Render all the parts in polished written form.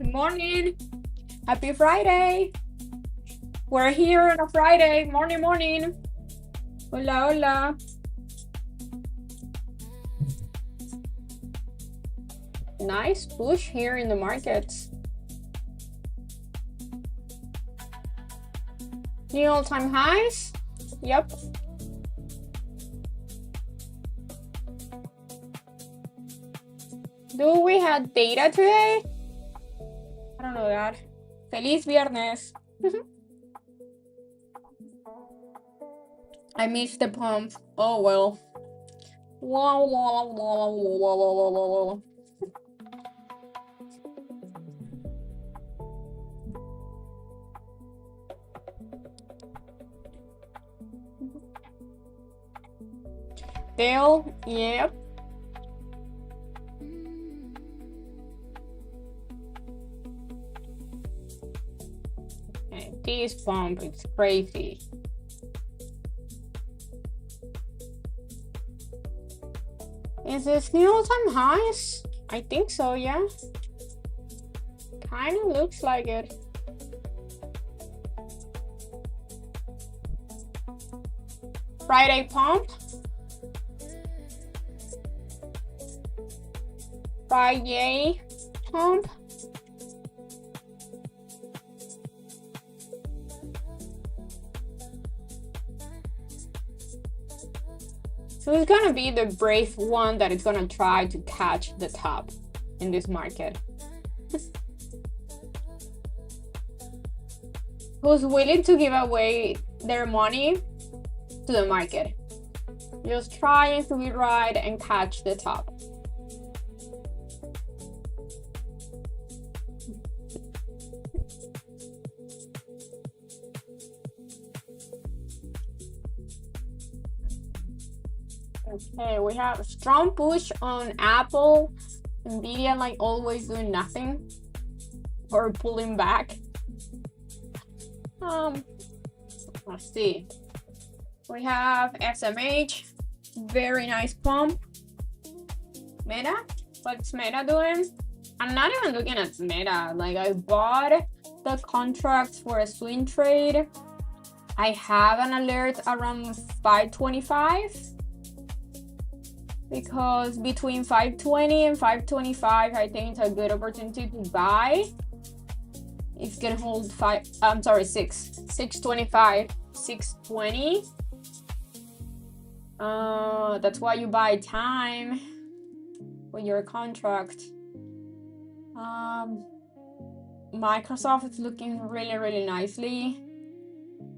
Good morning. Happy Friday. We're here on a Friday. Morning, morning. Hola, hola. Nice push here in the markets. New all-time highs. Yep. Do we have data today? I don't know that. Feliz viernes. I missed the pump. Oh well. Wow, wow, wow, wow, wow, wow, wow, wow. Dale, yep. And this pump is crazy. Is this new all-time highs? I think so, yeah. Kind of looks like it. Friday pump. Friday pump. So it's gonna be the brave one that is gonna try to catch the top in this market. Who's willing to give away their money to the market? Just trying to be right and catch the top. Okay, we have a strong push on Apple. Nvidia, like always, doing nothing or pulling back. Let's see. We have SMH, very nice pump. Meta, what's Meta doing? I'm not even looking at Meta. Like, I bought the contracts for a swing trade. I have an alert around 525 because between 520 and 525, I think it's a good opportunity to buy. If you can hold 625, 620. That's why you buy time with your contract. Microsoft is looking really, really nicely.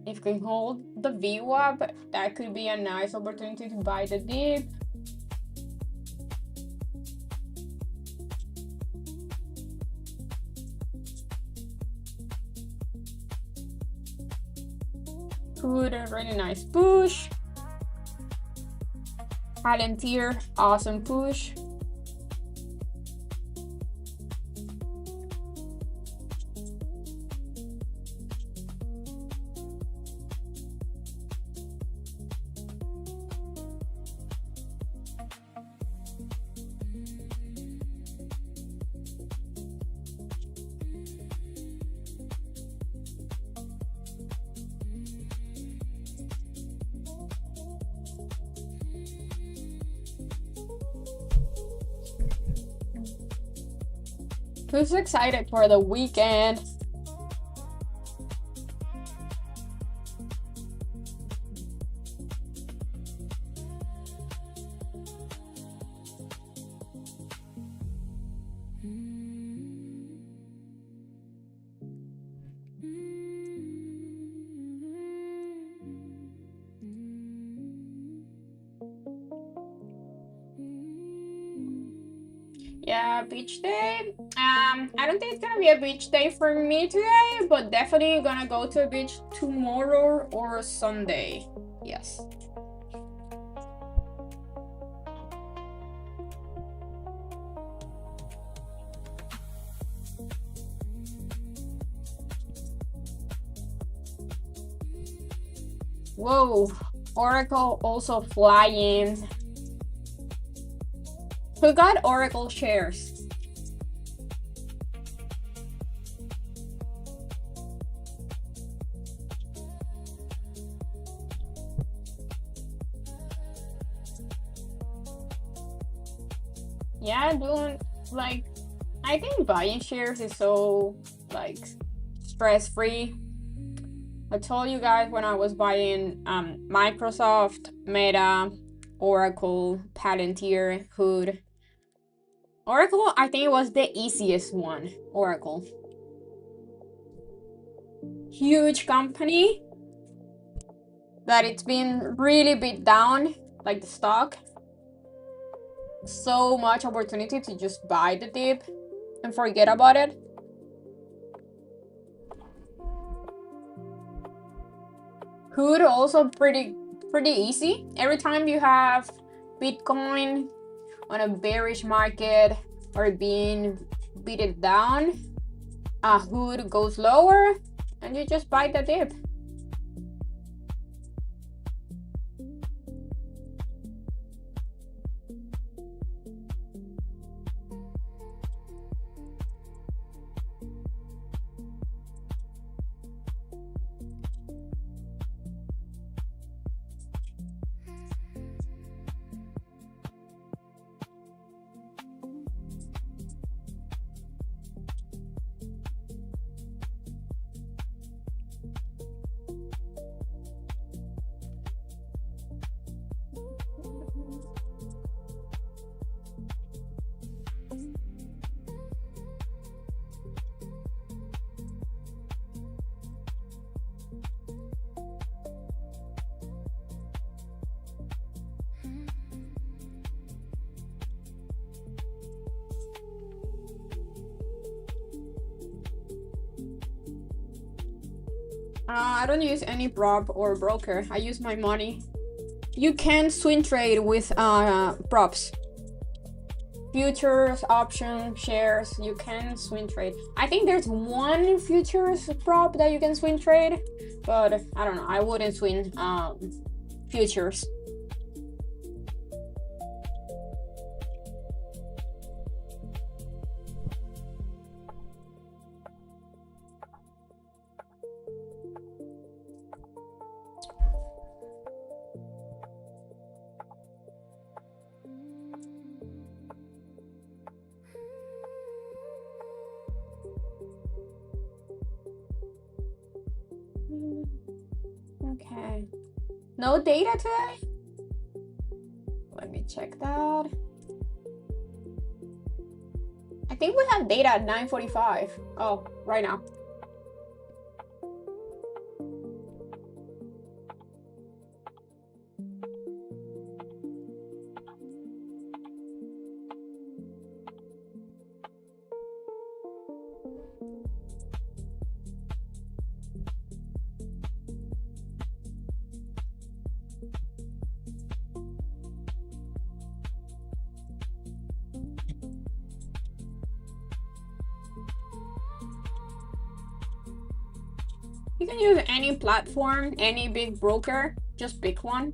If you can hold the VWAP, that could be a nice opportunity to buy the dip. Good, a really nice push. Palantir, awesome push. Who's excited for the weekend? Yeah, beach day. I don't think it's gonna be a beach day for me today, but definitely gonna go to a beach tomorrow or Sunday. Yes. Whoa, Oracle also flying. Who got Oracle shares? yeah, doing like, I think buying shares is so like stress free. I told you guys when I was buying Microsoft, Meta, Oracle, Palantir, Hood. Oracle, I think it was the easiest one. Oracle. Huge company that it's been really beat down, like the stock. So much opportunity to just buy the dip and forget about it. Hood also pretty easy. Every time you have Bitcoin on a bearish market or being beat down, a Hood goes lower and you just buy the dip. I don't use any prop or broker. I use my money. You can swing trade with props. Futures, options, shares, you can swing trade. I think there's one futures prop that you can swing trade, but I don't know. I wouldn't swing futures. Okay. No data today? Let me check that. I think we have data at 9:45. Oh, right now. You can use any platform, any big broker, just pick one.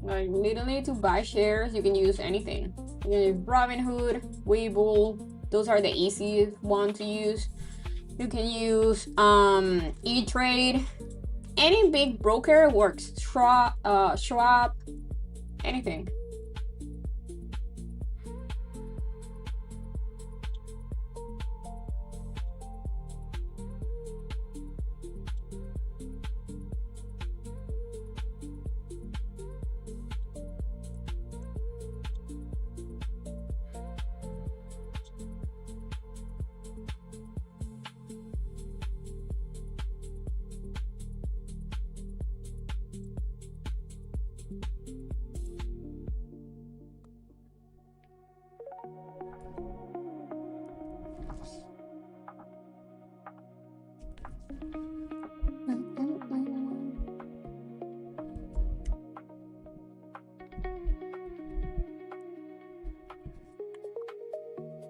Like literally to buy shares, you can use anything. You can use Robinhood, Webull, those are the easiest one to use. You can use E-Trade, any big broker works. Schwab, anything.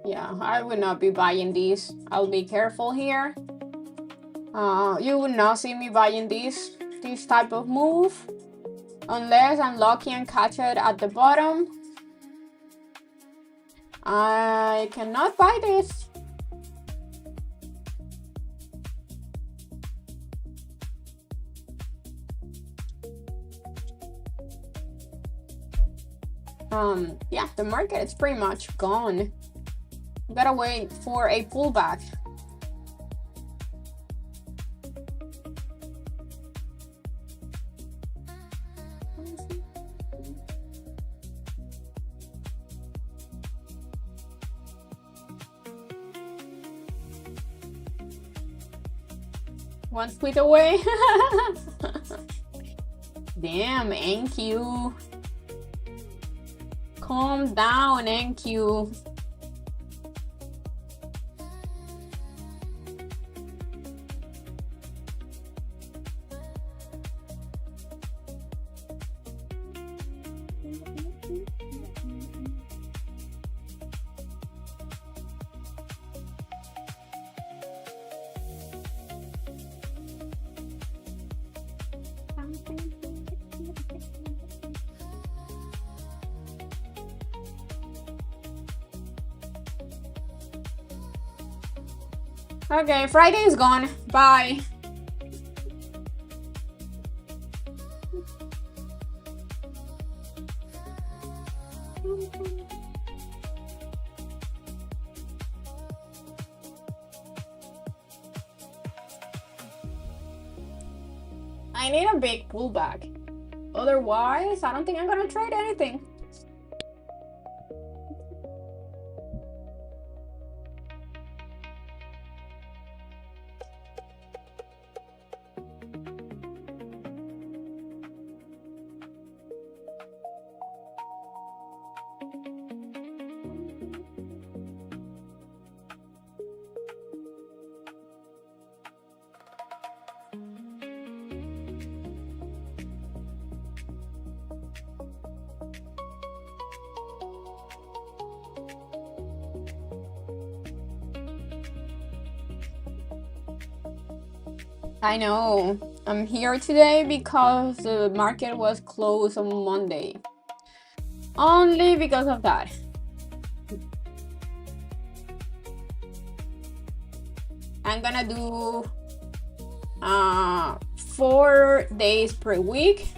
Yeah, I would not be buying these. I'll be careful here. You would not see me buying this type of move unless I'm lucky and catch it at the bottom. I cannot buy this. yeah, the market is pretty much gone. We gotta wait for a pullback. One tweet away. Damn, NQ. Calm down, NQ. Okay, Friday is gone. Bye. I need a big pullback. Otherwise, I don't think I'm gonna trade anything. I know. I'm here today because the market was closed on Monday. Only because of that. I'm gonna do 4 days per week.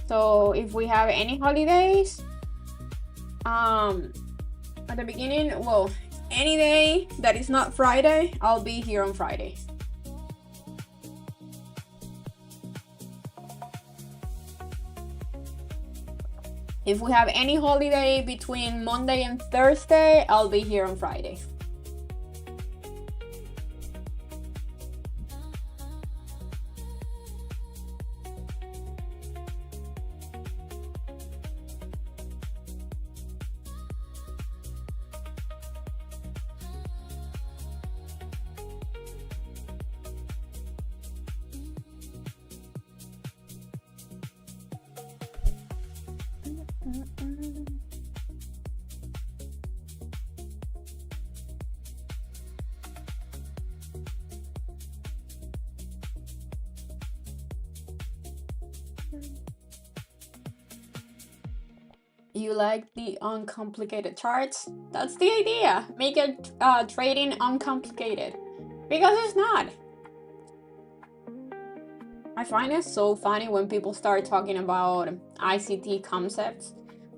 So if we have any holidays, at the beginning, well, any day that is not Friday, I'll be here on Friday. If we have any holiday between Monday and Thursday, I'll be here on Friday. You like the uncomplicated charts? That's the idea. Make it trading uncomplicated. Because it's not. I find it so funny when people start talking about ICT concepts.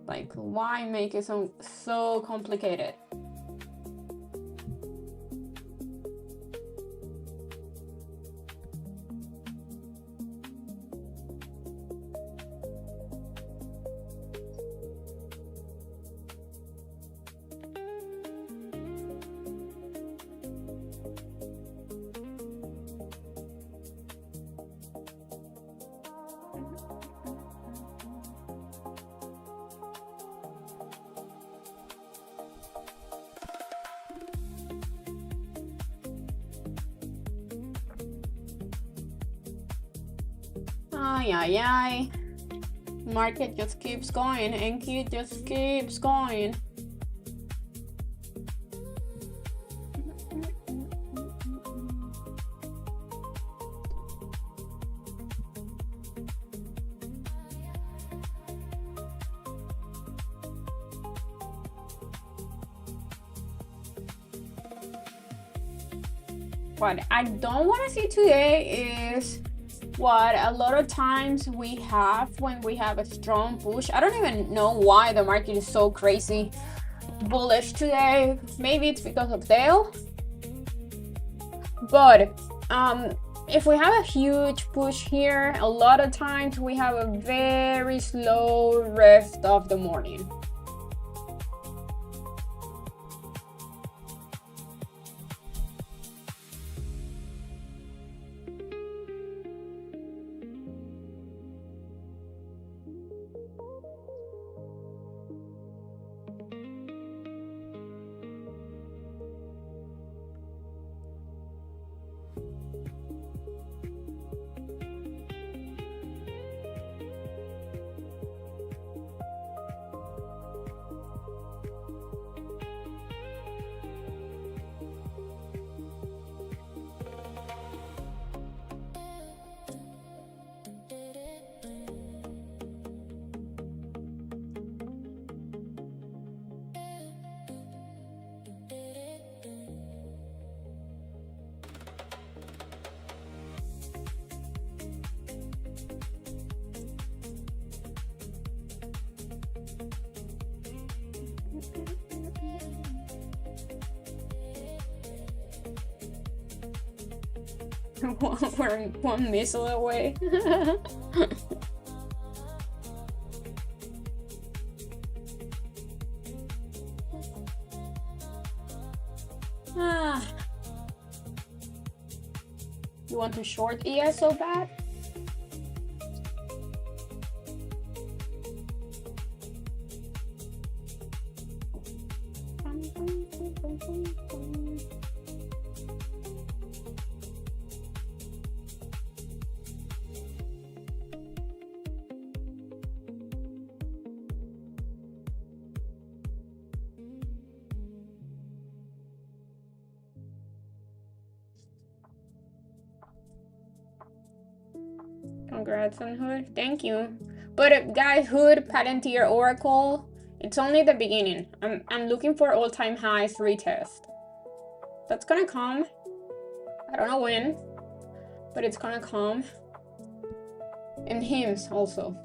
Like, why make it so complicated? Ay, ay, ay. Market just keeps going. NQ just keeps going. What I don't want to see today is what a lot of times we have when we have a strong push. I don't even know why the market is so crazy bullish today. Maybe it's because of Dale. But if we have a huge push here, a lot of times we have a very slow rest of the morning. We're one missile away. You want to short ES so bad? Congrats on Hood. Thank you. But guys, Hood, Palantir, Oracle, it's only the beginning. I'm looking for all-time highs retest. That's gonna come. I don't know when, but it's gonna come. And hymns also.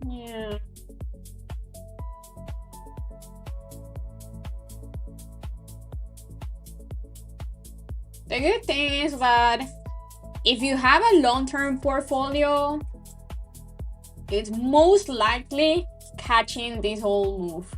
Yeah. The good thing is that if you have a long-term portfolio, it's most likely catching this whole move.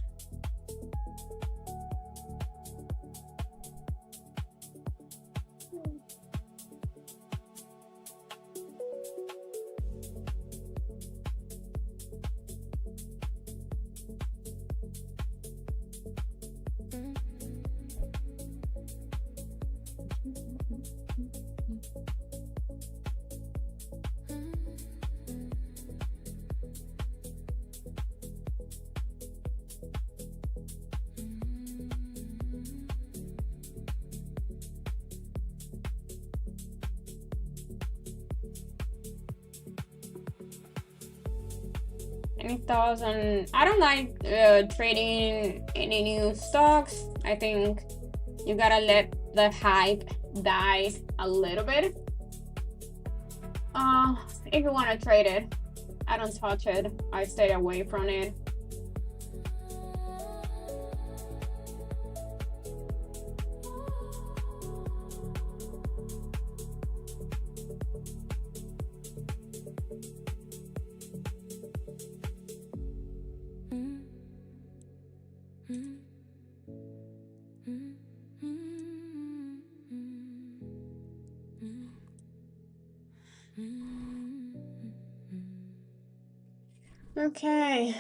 Any thoughts on... I don't like trading any new stocks. I think you gotta let the hype die a little bit. If you want to trade it, I don't touch it. I stay away from it. Okay.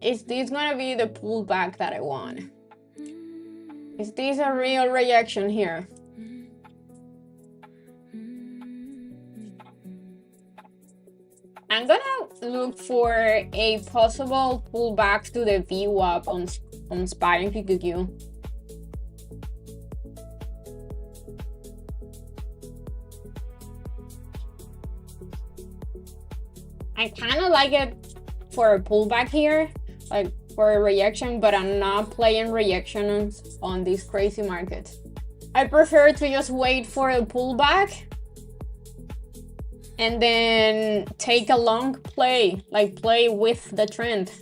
Is this gonna be the pullback that I want? Is this a real reaction here? I'm gonna look for a possible pullback to the VWAP on SPY and QQQ. I kind of like it for a pullback here, like for a reaction, but I'm not playing reactions on this crazy market. I prefer to just wait for a pullback and then take a long play, like play with the trend.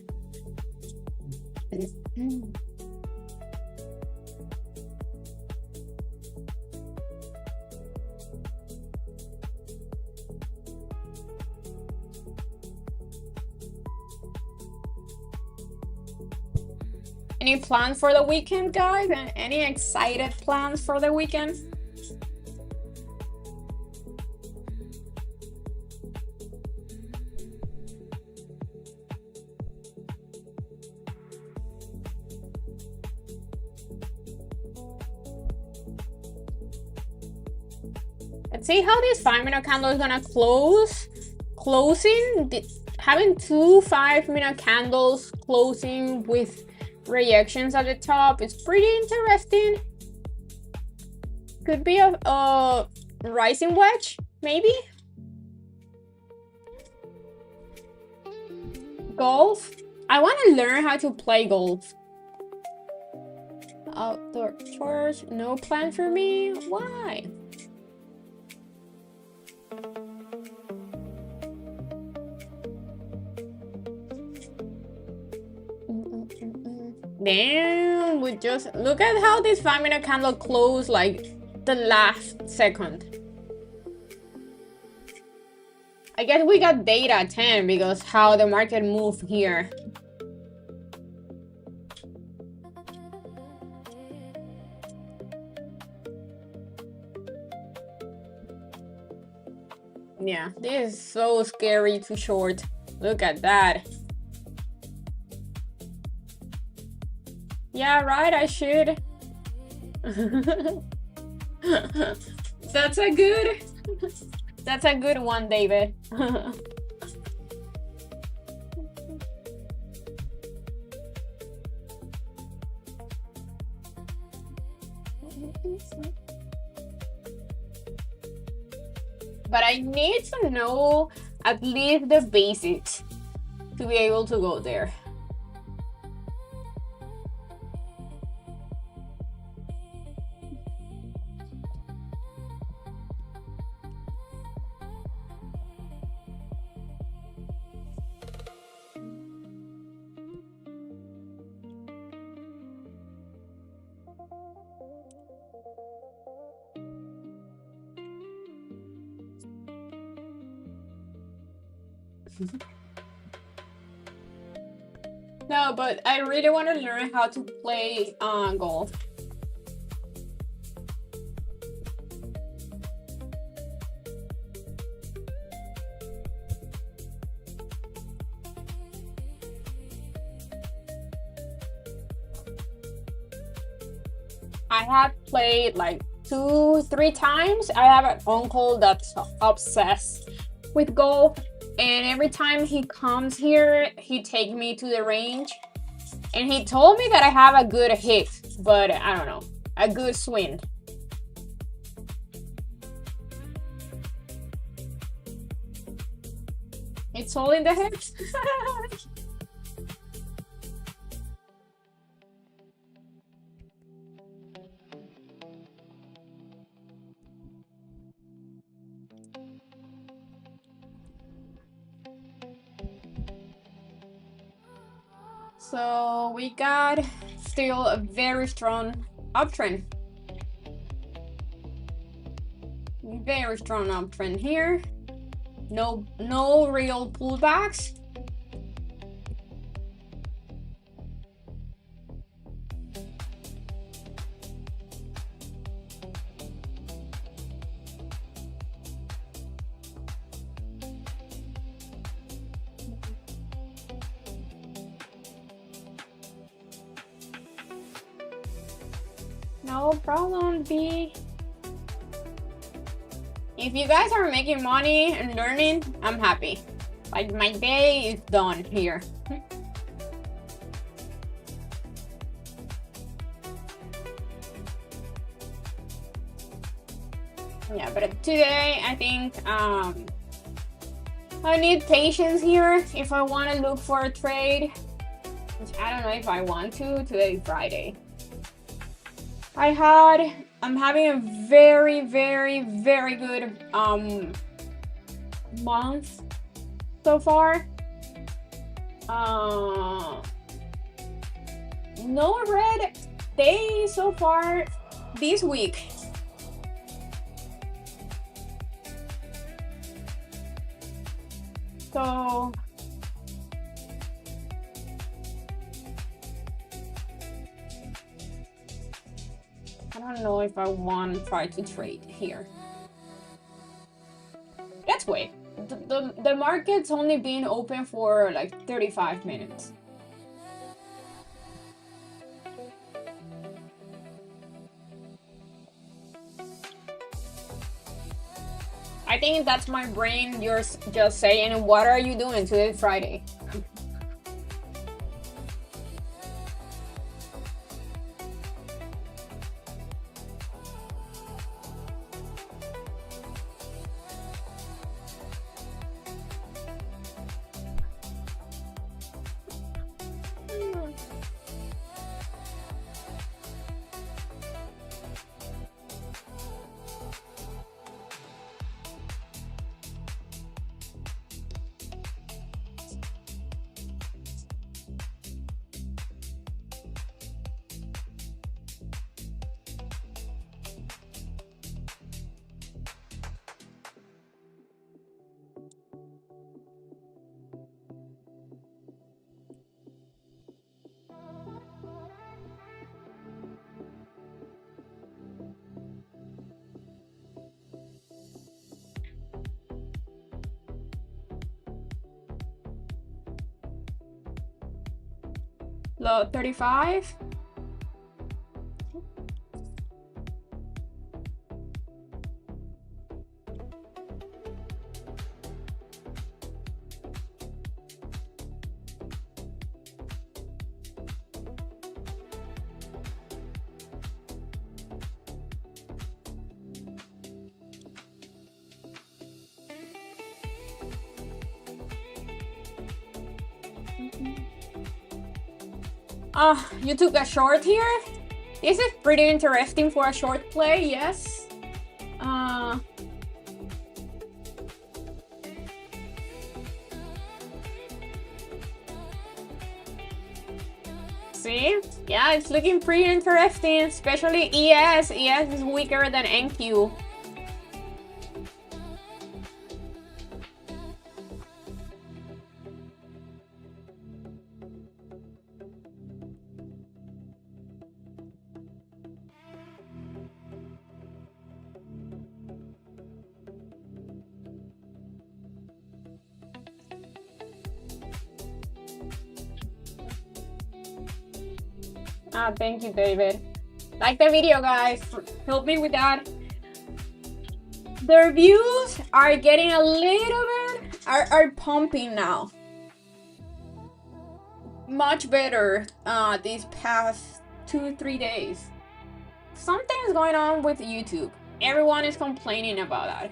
Any plans for the weekend, guys? Any excited plans for the weekend? Let's see how this 5-minute candle is gonna close. Having two 5-minute candles closing with reactions at the top is pretty interesting. Could be a rising wedge, maybe. Golf. I want to learn how to play golf. Outdoor chores, no plan for me. Why? Damn, we just look at how this 5-minute candle closed like the last second. I guess we got data 10 because how the market moved here. Yeah, this is so scary to short. Look at that. Yeah, right, I should. That's a good one, David. But I need to know at least the basics to be able to go there. No, but I really want to learn how to play golf. I have played like 2-3 times. I have an uncle that's obsessed with golf, and every time he comes here, he takes me to the range, and he told me that I have a good hit, but I don't know, a good swing. It's all in the hips. So we got still a very strong uptrend. Very strong uptrend here. No real pullbacks. No problem, B. If you guys are making money and learning, I'm happy. Like, my day is done here. Yeah, but today I think I need patience here if I want to look for a trade, which I don't know if I want to. Today is Friday. I'm having a very, very, very good month so far. No red day so far this week. So I don't know if I want to try to trade here. Let's wait. The market's only been open for like 35 minutes. I think that's my brain just saying, what are you doing today, Friday? Low 35. You took a short here? This is pretty interesting for a short play, yes. See? Yeah, it's looking pretty interesting, especially ES. ES is weaker than NQ. Thank you, David. Like the video, guys. Help me with that. The reviews are getting a little bit, are pumping now. Much better these past 2-3 days. Something's going on with YouTube. Everyone is complaining about that.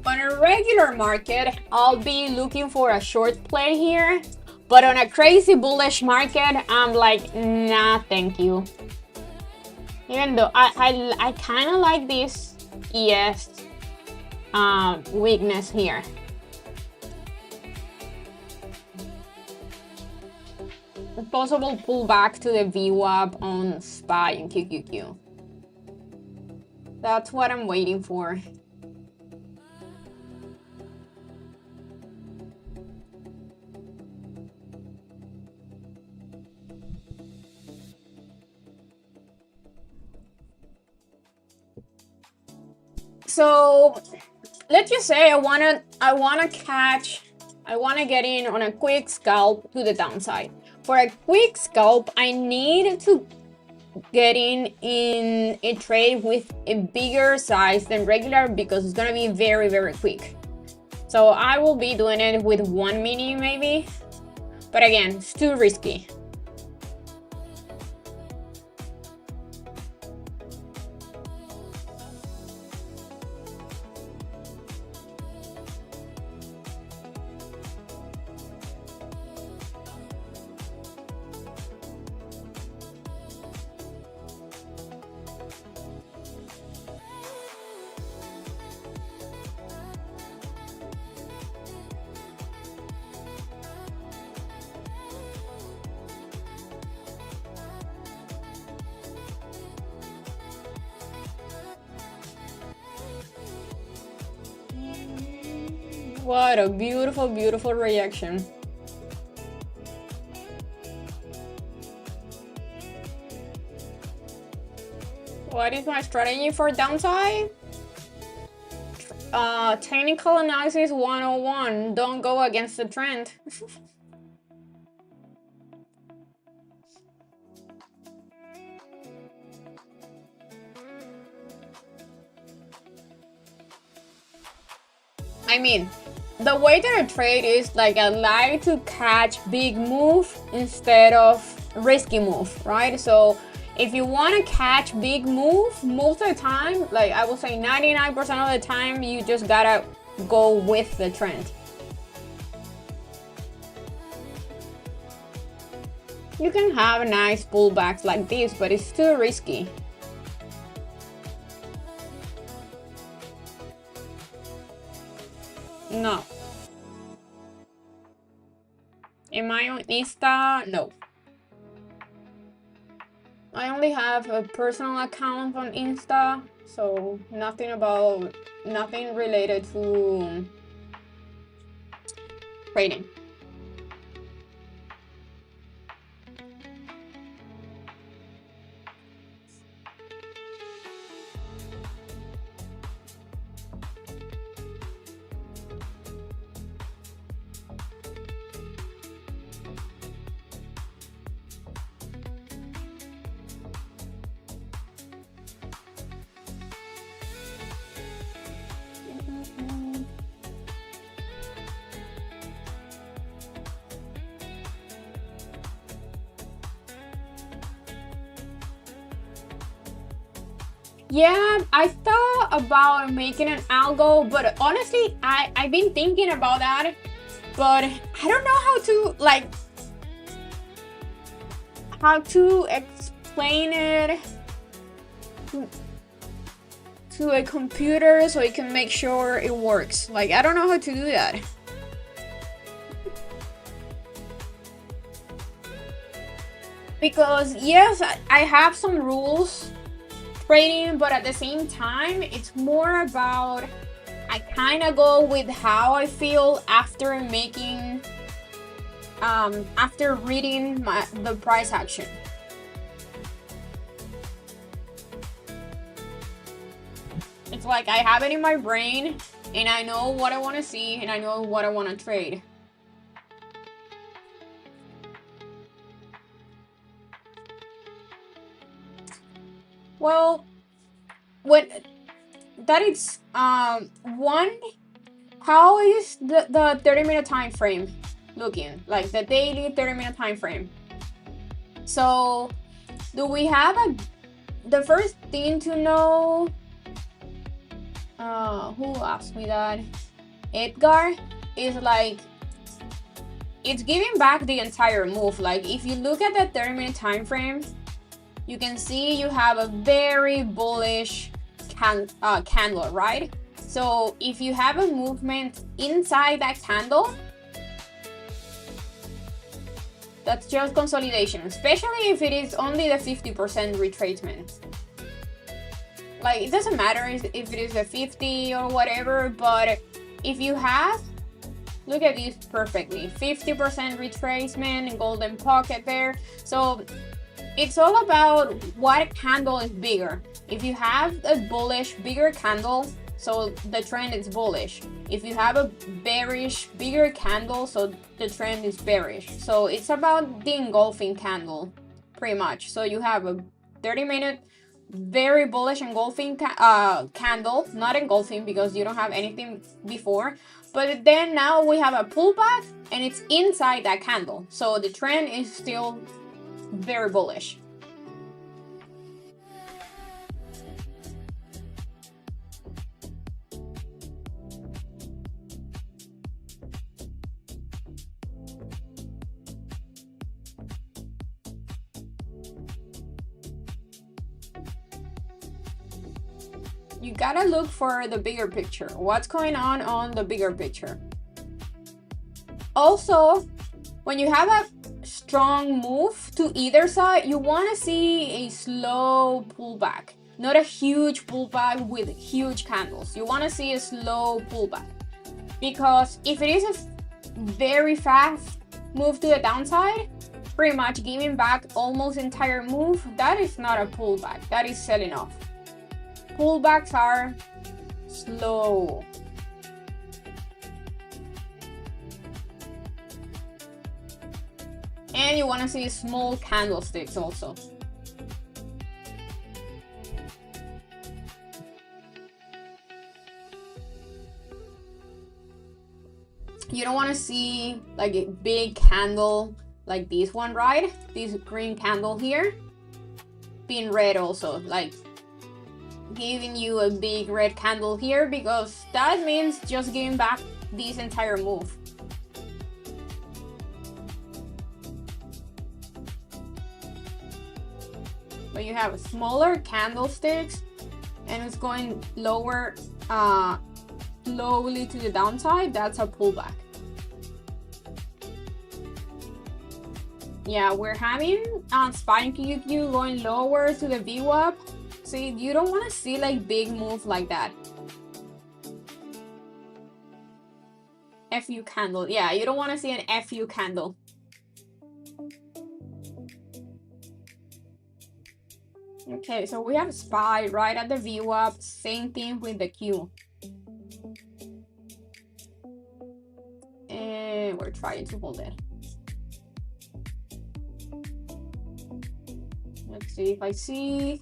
On a regular market, I'll be looking for a short play here. But on a crazy bullish market, I'm like, nah, thank you. Even though I kind of like this ES weakness here. A possible pullback to the VWAP on SPY and QQQ. That's what I'm waiting for. So let's just say I wanna get in on a quick scalp to the downside. For a quick scalp, I need to get in a trade with a bigger size than regular because it's gonna be very, very quick. So I will be doing it with 1 mini maybe, but again, it's too risky. What a beautiful, beautiful reaction. What is my strategy for downside? Technical analysis 101. Don't go against the trend. I mean, the way that I trade is like I like to catch big move instead of risky move, right? So if you want to catch big move, most of the time, like I will say 99% of the time, you just gotta go with the trend. You can have nice pullbacks like this, but it's too risky. No. Am I on Insta? No. I only have a personal account on Insta, so nothing related to trading. Yeah, I thought about making an algo, but honestly, I've been thinking about that, but I don't know how to explain it to a computer so it can make sure it works. Like, I don't know how to do that. Because yes, I have some rules trading, but at the same time, it's more about I kind of go with how I feel after making after reading the price action. It's like I have it in my brain and I know what I want to see and I know what I want to trade. Well, when that is one, how is the 30-minute time frame looking? Like the daily 30-minute time frame. So do we have the first thing to know, who asked me that? Edgar, is like it's giving back the entire move. Like if you look at the 30-minute time frame, you can see you have a very bullish candle, right? So if you have a movement inside that candle, that's just consolidation, especially if it is only the 50% retracement. Like, it doesn't matter if it is a 50 or whatever, but if you have, look at this perfectly, 50% retracement and golden pocket there. So it's all about what candle is bigger. If you have a bullish, bigger candle, so the trend is bullish. If you have a bearish, bigger candle, so the trend is bearish. So it's about the engulfing candle, pretty much. So you have a 30-minute very bullish engulfing candle, not engulfing because you don't have anything before, but then now we have a pullback and it's inside that candle, so the trend is still very bullish. You gotta look for the bigger picture. What's going on the bigger picture? Also, when you have a strong move to either side, you want to see a slow pullback, not a huge pullback with huge candles. You want to see a slow pullback, because if it is a very fast move to the downside, pretty much giving back almost entire move, that is not a pullback, that is selling off. Pullbacks are slow. And you want to see small candlesticks also. You don't want to see like a big candle like this one, right? This green candle here being red also, like giving you a big red candle here, because that means just giving back this entire move. But you have smaller candlesticks and it's going lower, slowly to the downside, that's a pullback. Yeah, we're having SPY QQQ going lower to the VWAP. See, you don't want to see like big move like that. FU candle. Yeah, you don't want to see an FU candle. Okay, so we have SPY right at the VWAP. Same thing with the Q. And we're trying to hold it. Let's see if I see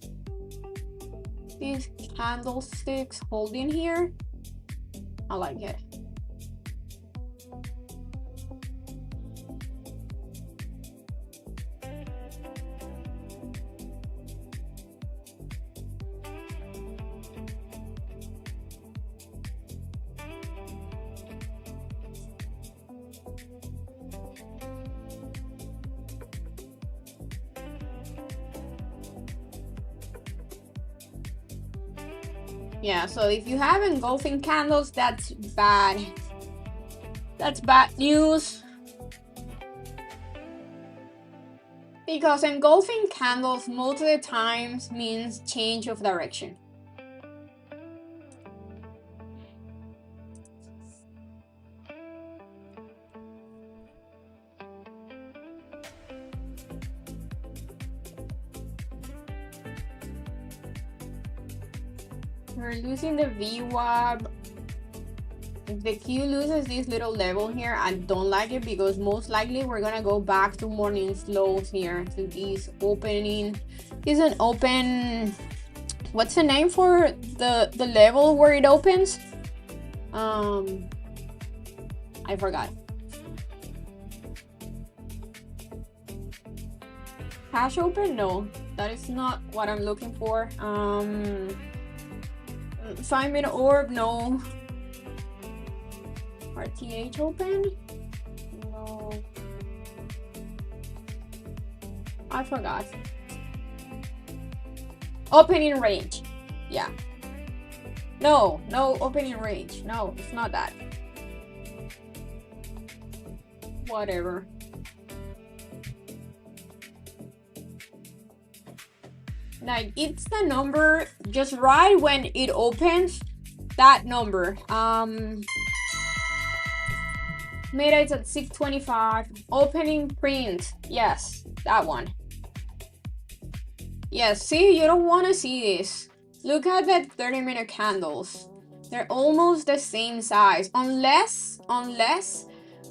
these candlesticks holding here. I like it. Yeah, so if you have engulfing candles, that's bad. That's bad news. Because engulfing candles most of the times means change of direction. We're losing the VWAP. If the Q loses this little level here, I don't like it, because most likely we're gonna go back to morning lows here, to this opening. Is an open, what's the name for the level where it opens? I forgot. Cash open? No, that is not what I'm looking for. 5-minute orb? No. RTH open? No. I forgot. Opening range. Yeah. No opening range. No, it's not that. Whatever. Like, it's the number just right when it opens, that number. Meta is at 625. Opening print. Yes, that one. Yes, see, you don't want to see this. Look at the 30-minute candles. They're almost the same size, unless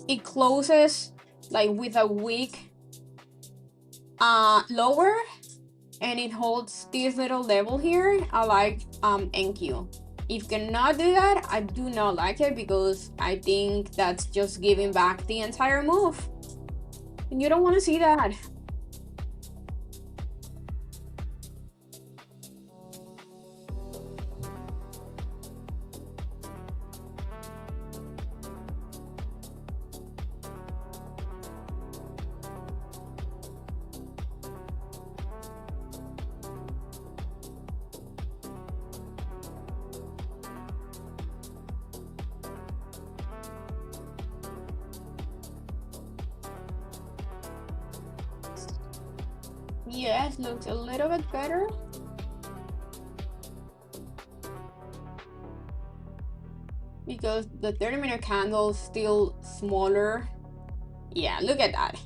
it closes like with a wick lower and it holds this little level here. I like NQ. If you cannot do that, I do not like it, because I think that's just giving back the entire move, and you don't want to see that. Yes, looks a little bit better. Because the 30-minute candle is still smaller. Yeah, look at that.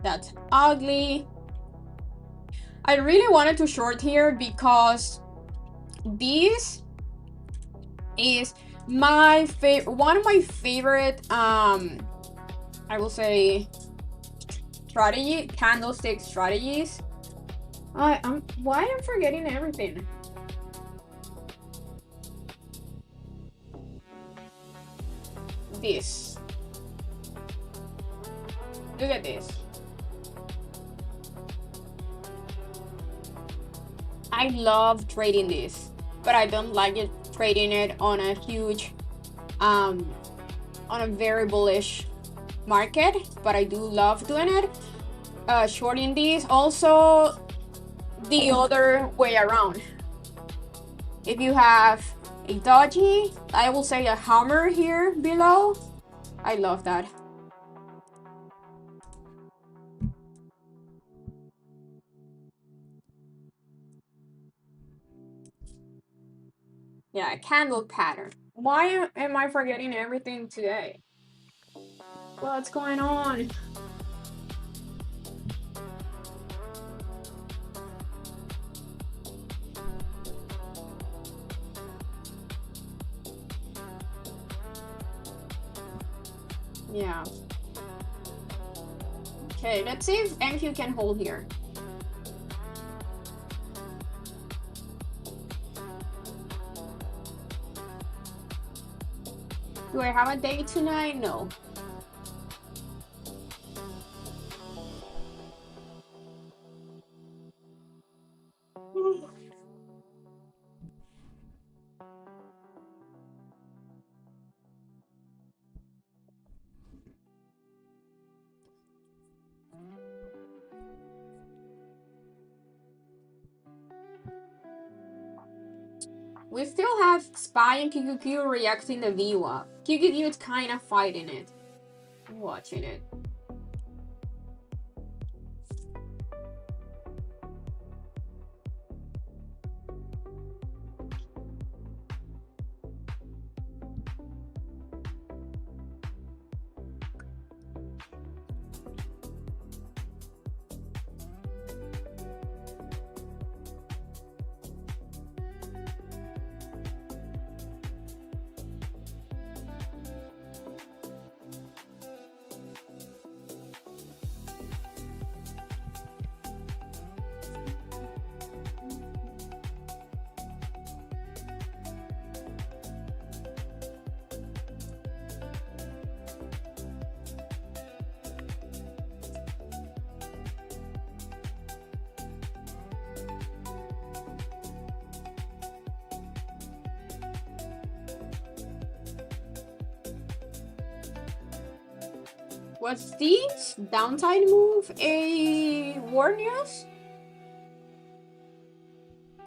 That's ugly. I really wanted to short here because this is my favorite, one of my favorite, I will say, candlestick strategies. Why I'm forgetting everything? This. Look at this. I love trading this, but I don't like it trading it on a huge, on a very bullish market, but I do love doing it. Shorting these, also the other way around. If you have a doji, I will say a hammer here below. I love that. Yeah, candle pattern. Why am I forgetting everything today? What's going on? Yeah. Okay, let's see if NQ can hold here. Do I have a date tonight? No. We still have Spy and QQQ reacting the VWAP. QQQ is kind of fighting it. I'm watching it. Was this downside move a war news?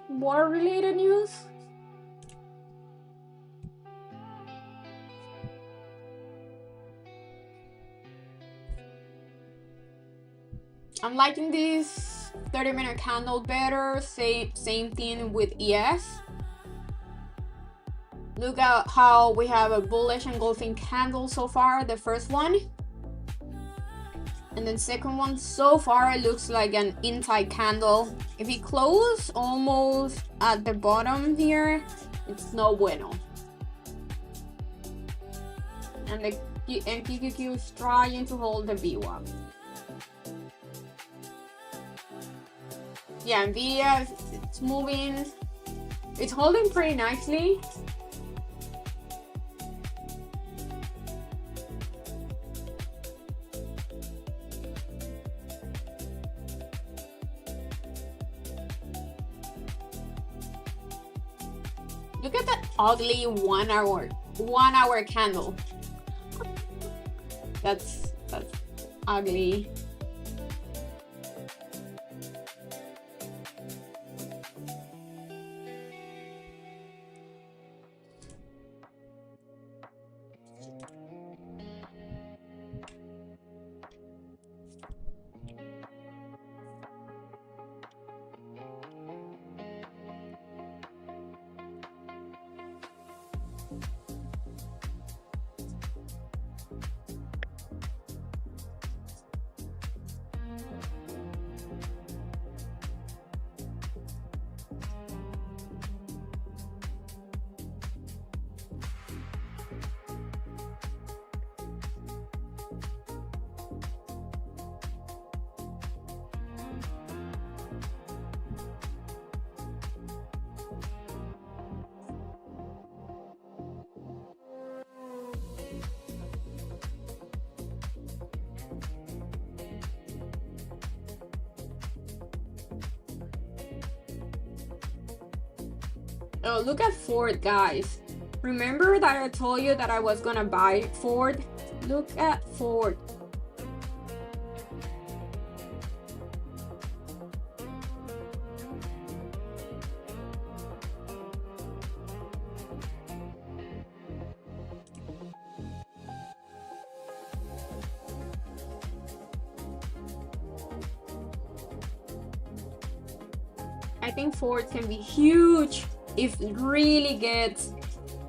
War related news? I'm liking this 30-minute candle better. Same thing with ES. Look at how we have a bullish engulfing candle so far, the first one. And then second one, so far it looks like an inside candle. If you close almost at the bottom here, it's no bueno. and QQQ is trying to hold the VWAP. Yeah, Nvidia, it's moving. It's holding pretty nicely. Look at that ugly 1 hour candle. That's ugly. Oh, look at Ford, guys. Remember that I told you that I was gonna buy Ford? Look at Ford. I think Ford can be huge if it really gets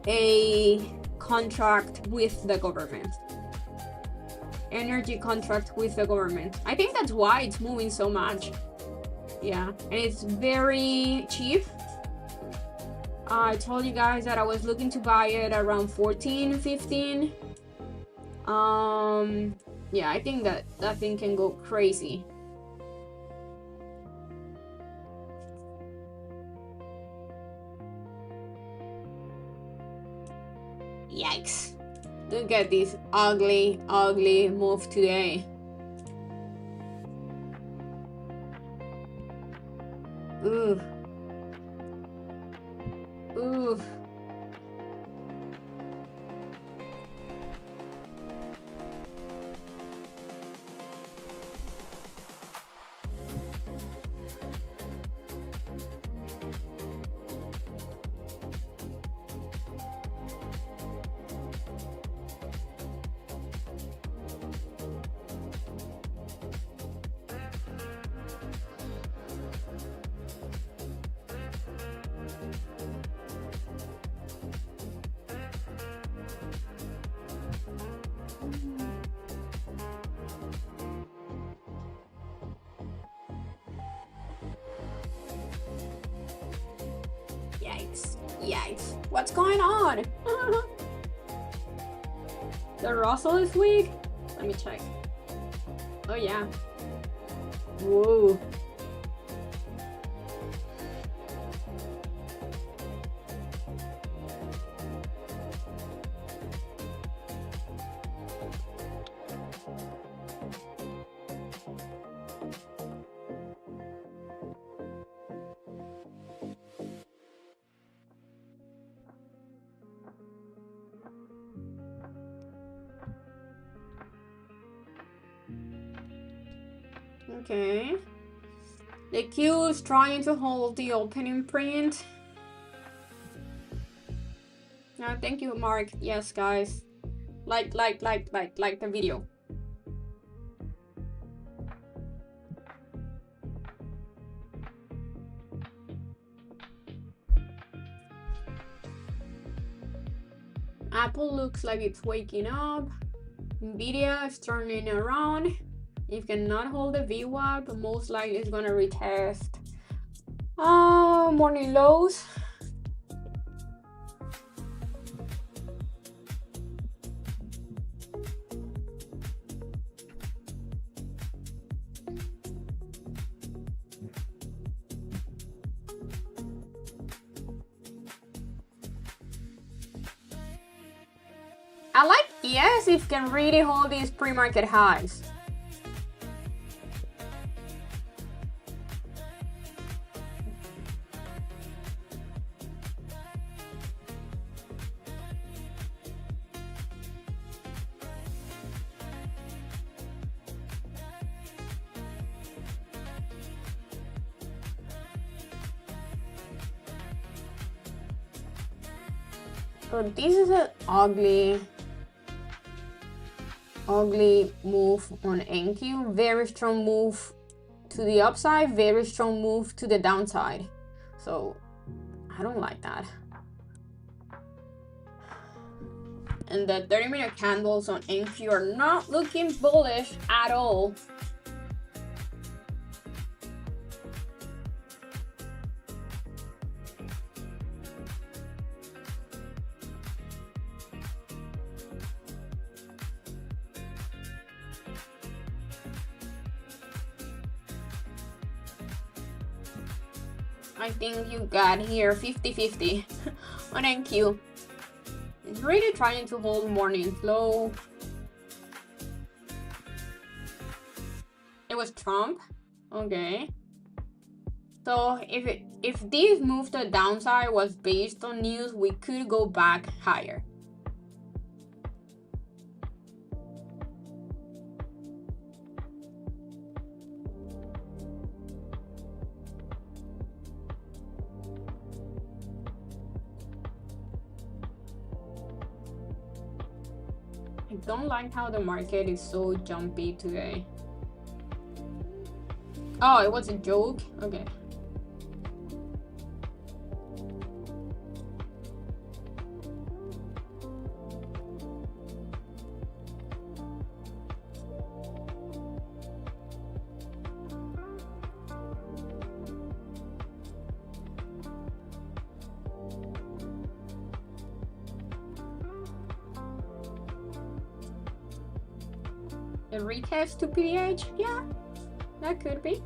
a contract with the government. Energy contract with the government. I think that's why it's moving so much. Yeah, and it's very cheap. I told you guys that I was looking to buy it around 14, 15. Yeah, I think that thing can go crazy. Yikes. Look at this ugly move today. Ooh. Ooh. Yikes. What's going on? The Russell is weak? Let me check. Oh yeah. Whoa. Okay. The Q is trying to hold the opening print. No, thank you, Mark. Yes, guys. Like the video. Apple looks like it's waking up. Nvidia is turning around. If cannot hold the VWAP, but most likely it's gonna retest morning lows. Yes, it can really hold these pre-market highs. So this is an ugly move on NQ. Very strong move to the upside, very strong move to the downside. So I don't like that. And the 30-minute candles on NQ are not looking bullish at all. I think you got here 50-50 on NQ. It's really trying to hold morning flow. It was Trump. Okay. So if this move to the downside was based on news, we could go back higher. I don't like how the market is so jumpy today. Oh, it was a joke? Okay. A retest to PDH? Yeah, that could be.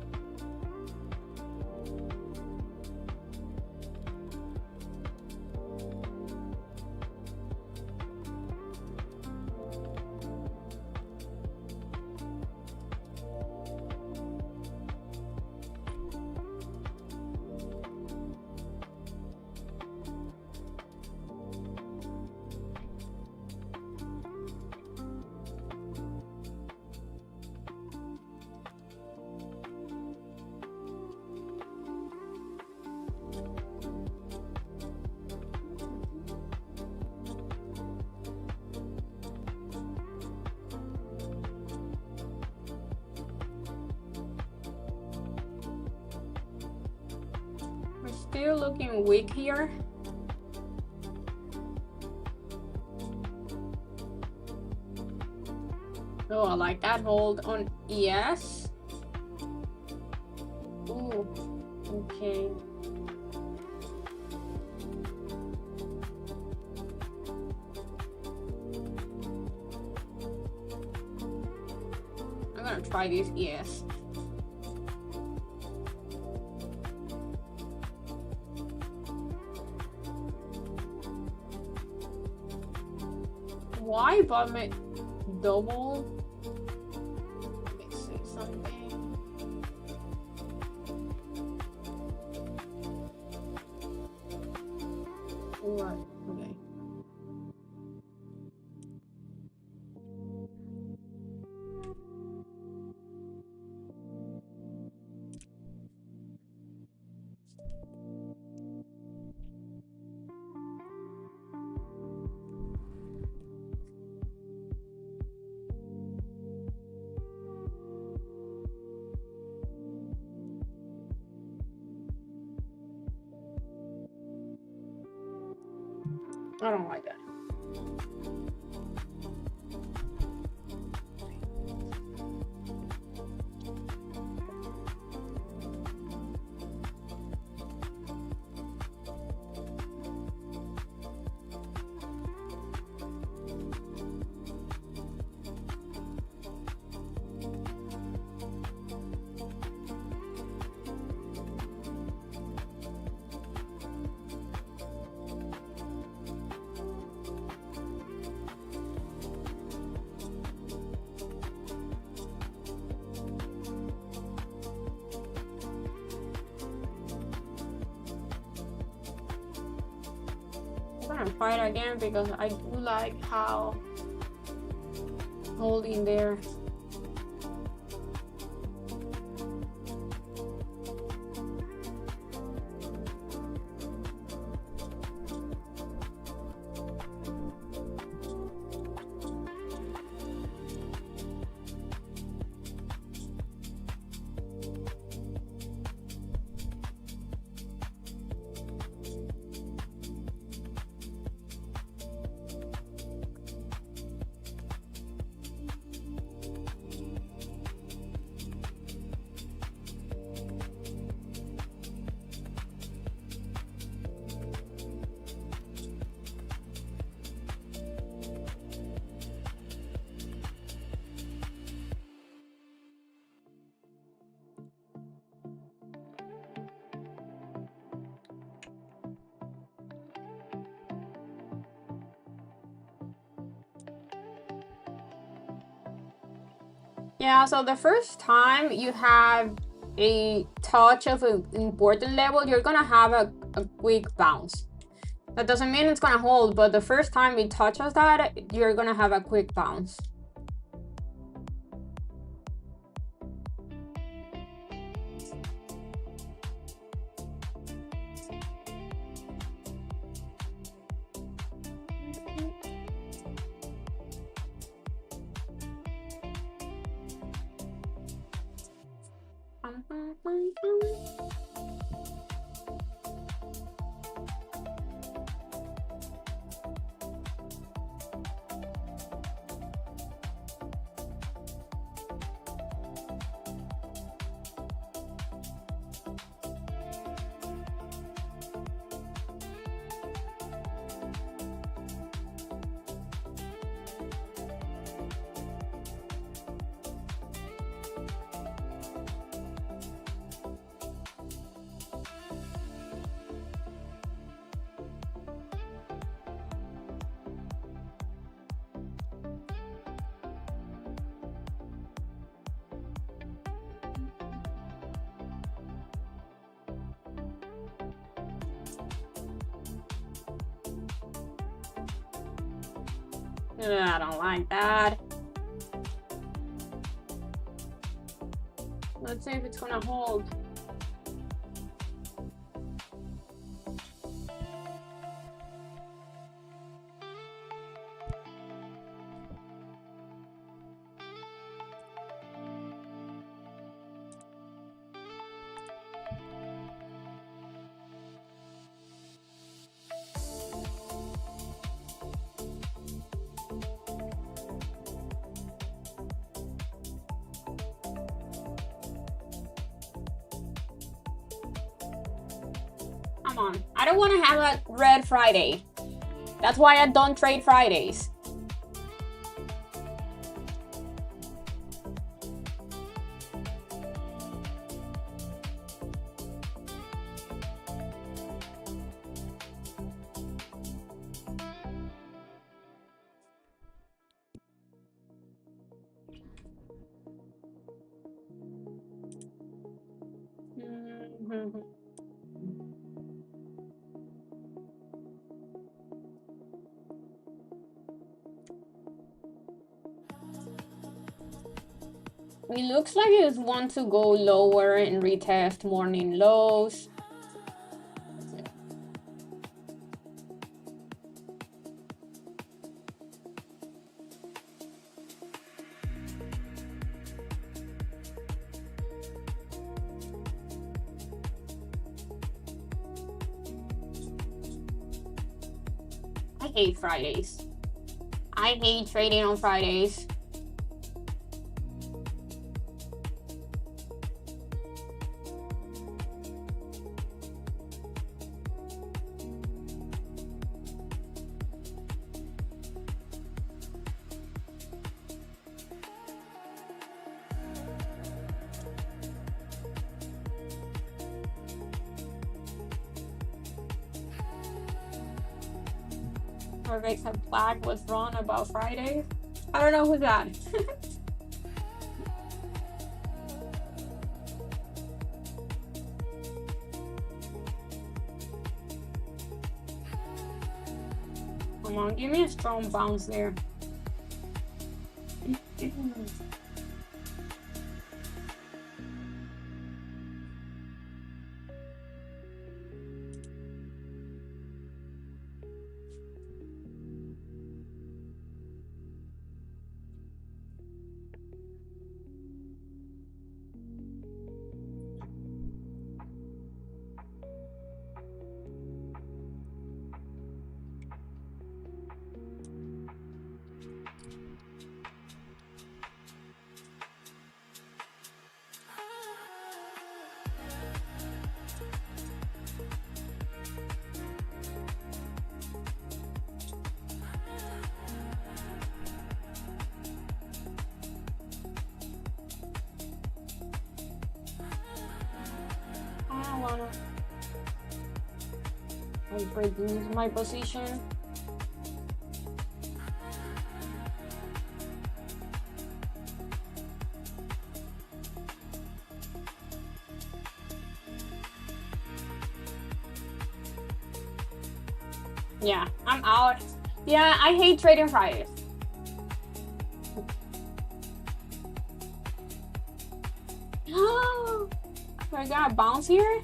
Still looking weak here. Oh, I like that hold on ES. Ooh, okay. I'm gonna try this ES. Why bottom it double? Let me see something. What? Okay. I don't like that. gonna try it again because I do like how holding there. Yeah, so the first time you have a touch of an important level, you're gonna have a quick bounce. That doesn't mean it's gonna hold, but the first time it touches that, you're gonna have a quick bounce. I don't like that. Let's see if it's gonna hold. Come on. I don't want to have a red Friday. That's why I don't trade Fridays. It looks like it wants to go lower and retest morning lows. I hate Fridays. I hate trading on Fridays. Corvex and Black was wrong about Fridays. I don't know who's that. Come on, give me a strong bounce there. I wanna reduce my position. Yeah, I'm out. Yeah, I hate trading Fridays. Oh, I got a bounce here.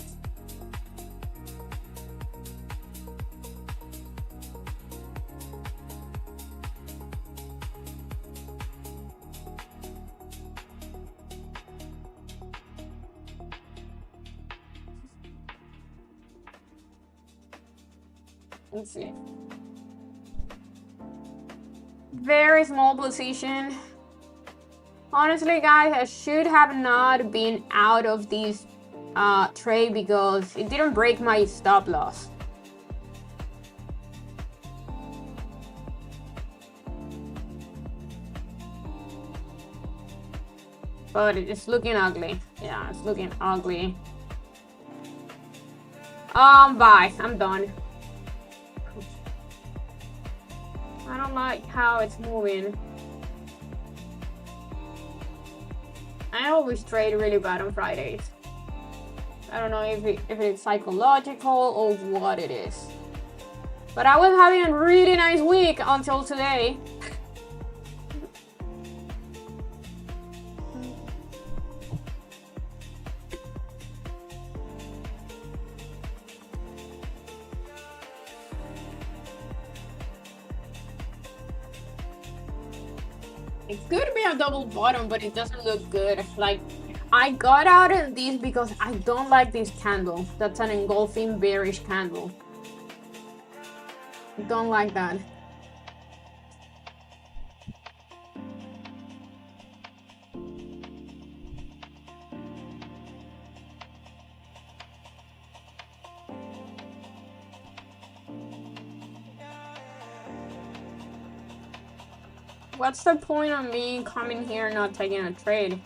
Let's see. Very small position. Honestly, guys, I should have not been out of this trade because it didn't break my stop loss. But it's looking ugly. Yeah, it's looking ugly. Bye. I'm done. I don't like how it's moving. I always trade really bad on Fridays. I don't know if it's psychological or what it is. But I was having a really nice week until today. It could be a double bottom, but it doesn't look good. Like, I got out of this because I don't like this candle. That's an engulfing bearish candle. Don't like that. What's the point of me coming here and not taking a trade?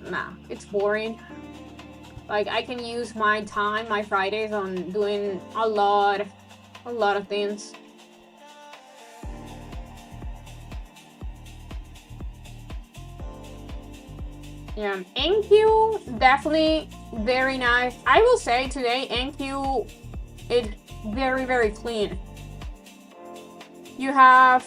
Nah, it's boring. Like, I can use my time, my Fridays, on doing a lot of things. Yeah, NQ definitely very nice. I will say today NQ is very, very clean. You have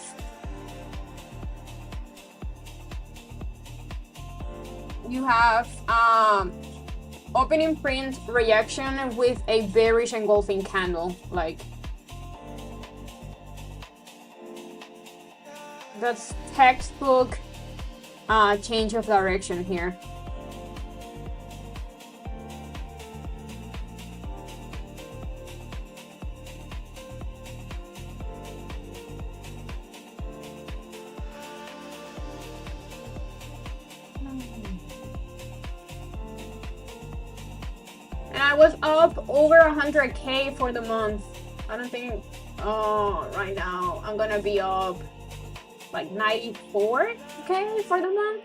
opening print reaction with a bearish engulfing candle. Like, that's textbook change of direction here. And I was up over 100K for the month. I don't think, right now I'm gonna be up like 94K for the month.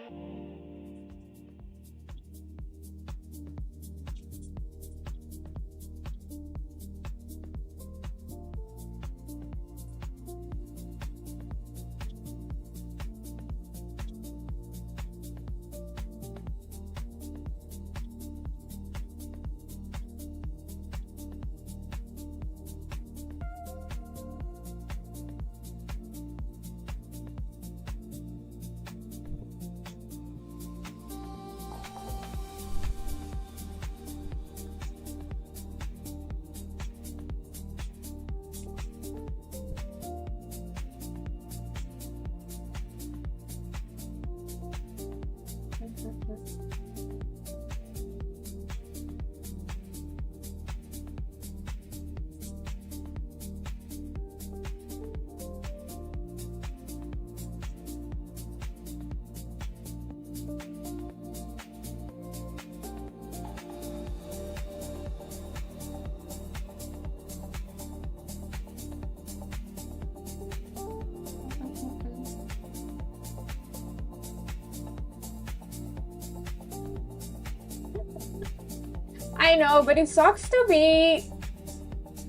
I know, but it sucks to be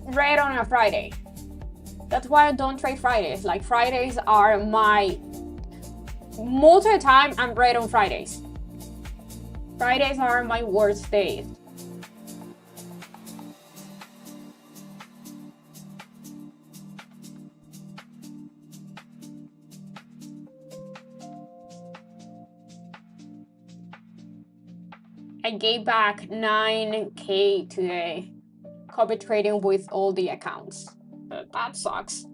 red on a Friday. That's why I don't trade Fridays. Like, Fridays are most of the time I'm red on Fridays. Fridays are my worst days. I gave back 9K today. Copy trading with all the accounts. That sucks.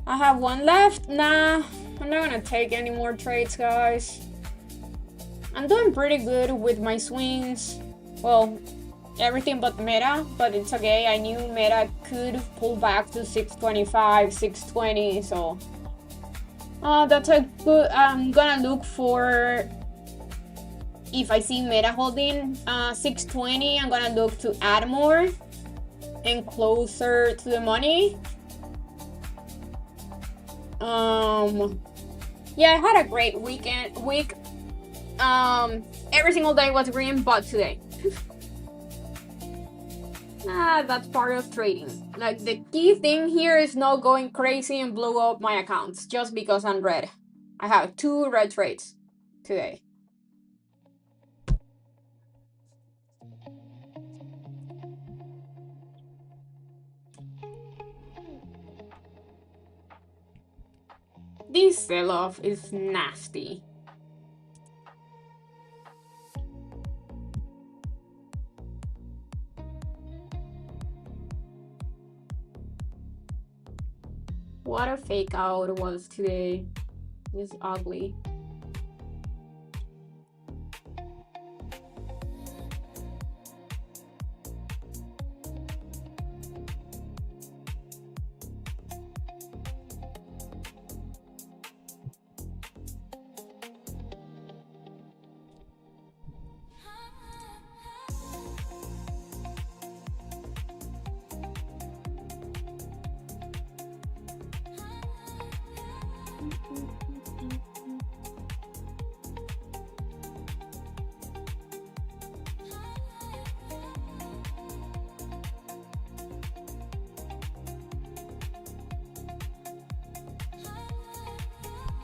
I have one left. Nah, I'm not gonna take any more trades, guys. I'm doing pretty good with my swings. Well, everything but Meta, but it's okay. I knew Meta could pull back to 625, 620, so that's a good. I'm gonna look for, if I see Meta holding 620, I'm gonna look to add more and closer to the money. Yeah, I had a great week. Every single day was green, but today. That's part of trading. Like, the key thing here is not going crazy and blow up my accounts just because I'm red. I have 2 red trades today. This sell-off is nasty. What a fake out it was today. It's ugly.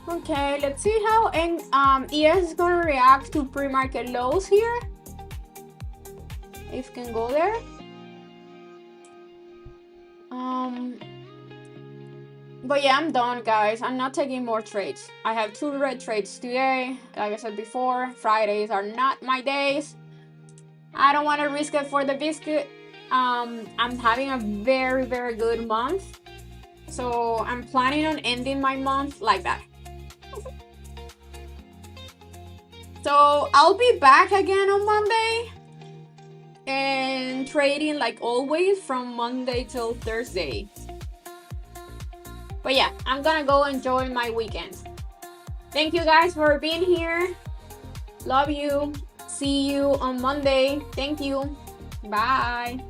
Okay, let's see how ES is gonna react to pre-market lows here. If can go there. But yeah, I'm done, guys. I'm not taking more trades. I have 2 red trades today. Like I said before, Fridays are not my days. I don't want to risk it for the biscuit. I'm having a very, very good month. So I'm planning on ending my month like that. So I'll be back again on Monday and trading like always from Monday till Thursday. But yeah, I'm gonna go enjoy my weekend. Thank you guys for being here. Love you. See you on Monday. Thank you. Bye.